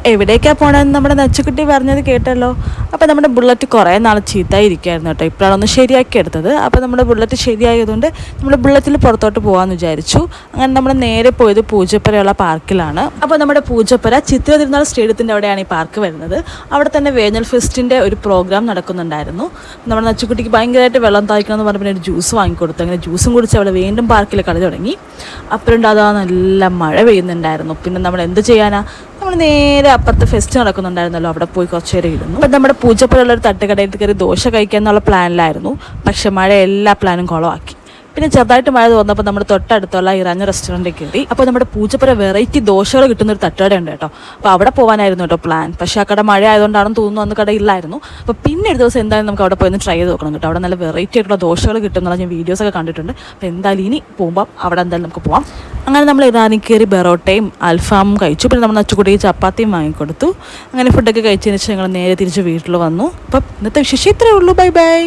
എവിടേക്കാണ് പോകണമെന്ന് നമ്മുടെ നച്ചുകുട്ടി പറഞ്ഞത് കേട്ടല്ലോ. അപ്പോൾ നമ്മുടെ ബുള്ളറ്റ് കുറേ നാൾ ചീത്തായിരിക്കുമായിരുന്നു കേട്ടോ. ഇപ്പോഴാണ് ഒന്ന് ശരിയാക്കി എടുത്തത്. അപ്പോൾ നമ്മുടെ ബുള്ളറ്റ് ശരിയായതുകൊണ്ട് നമ്മൾ ബുള്ളറ്റിൽ പുറത്തോട്ട് പോകാമെന്ന് വിചാരിച്ചു. അങ്ങനെ നമ്മൾ നേരെ പോയത് പൂജപ്പുരയുള്ള പാർക്കിലാണ്. അപ്പോൾ നമ്മുടെ പൂജപ്പുര ചിത്ര തിരുനാൾ സ്റ്റേഡിയത്തിൻ്റെ അവിടെയാണ് ഈ പാർക്ക് വരുന്നത്. അവിടെ തന്നെ വേനൽ ഫെസ്റ്റിൻ്റെ ഒരു പ്രോഗ്രാം നടക്കുന്നുണ്ടായിരുന്നു. നമ്മുടെ നച്ചുകുട്ടിക്ക് ഭയങ്കരമായിട്ട് വെള്ളം തായ്ക്കണമെന്ന് പറഞ്ഞപ്പോൾ ഒരു ജ്യൂസ് വാങ്ങിക്കൊടുത്തു. അങ്ങനെ ജ്യൂസും കുടിച്ച് അവൾ വീണ്ടും പാർക്കിൽ കളി തുടങ്ങി. അപ്പോഴുണ്ട് അതാ നല്ല മഴ പെയ്യുന്നുണ്ടായിരുന്നു. പിന്നെ നമ്മൾ എന്ത് ചെയ്യാനാ, നമ്മൾ നേരെ അപ്പുറത്ത് ഫെസ്റ്റ് നടക്കുന്നുണ്ടായിരുന്നല്ലോ, അവിടെ പോയി കുറച്ച് നേരം ഇരുന്നു. അപ്പം നമ്മുടെ പൂജപ്പുരയുള്ളൊരു തട്ടുകടയിൽ കയറി ദോശ കഴിക്കുക എന്നുള്ള പ്ലാനിലായിരുന്നു. പക്ഷെ മഴ എല്ലാ പ്ലാനും കുളമാക്കി. പിന്നെ ചെറുതായിട്ട് മഴ തോന്നപ്പോൾ നമ്മുടെ തൊട്ടടുത്തുള്ള ഇറാഞ്ഞ റെസ്റ്റോറൻറ്റിൽ കയറി. അപ്പോൾ നമ്മുടെ പൂജപ്പുര വെറൈറ്റി ദോശകൾ കിട്ടുന്നൊരു തട്ടുകട ഉണ്ട് കേട്ടോ. അപ്പോൾ അവിടെ പോകാനായിരുന്നു കേട്ടോ പ്ലാൻ. പക്ഷേ ആ കട മഴ ആയതുകൊണ്ടാണെന്ന് തോന്നുന്നു അന്ന് കട ഇല്ലായിരുന്നു. അപ്പോൾ പിന്നെ ഒരു ദിവസം എന്തായാലും നമുക്ക് അവിടെ പോയി ഒന്ന് ട്രൈ ചെയ്ത് നോക്കണം കേട്ടോ. അവിടെ നല്ല വെറൈറ്റി ആയിട്ടുള്ള ദോശകൾ കിട്ടുന്നുള്ള ഞാൻ വീഡിയോസൊക്കെ കണ്ടിട്ടുണ്ട്. അപ്പോൾ എന്തായാലും ഇനി പോകുമ്പോൾ അവിടെ എന്തായാലും നമുക്ക് പോകാം. അങ്ങനെ നമ്മൾ ഇറാനിൽ കയറി ബെറോട്ടയും അൽഫാമും കഴിച്ചു. പിന്നെ നമ്മൾ നച്ചുകുട്ടിക്ക് ചപ്പാത്തിയും വാങ്ങിക്കൊടുത്തു. അങ്ങനെ ഫുഡൊക്കെ കഴിച്ചതിന് ശേഷം ഞങ്ങൾ നേരെ തിരിച്ച് വീട്ടിൽ വന്നു. അപ്പം ഇന്നത്തെ വിശേഷം ഇത്രയേ ഉള്ളൂ. Bye bye.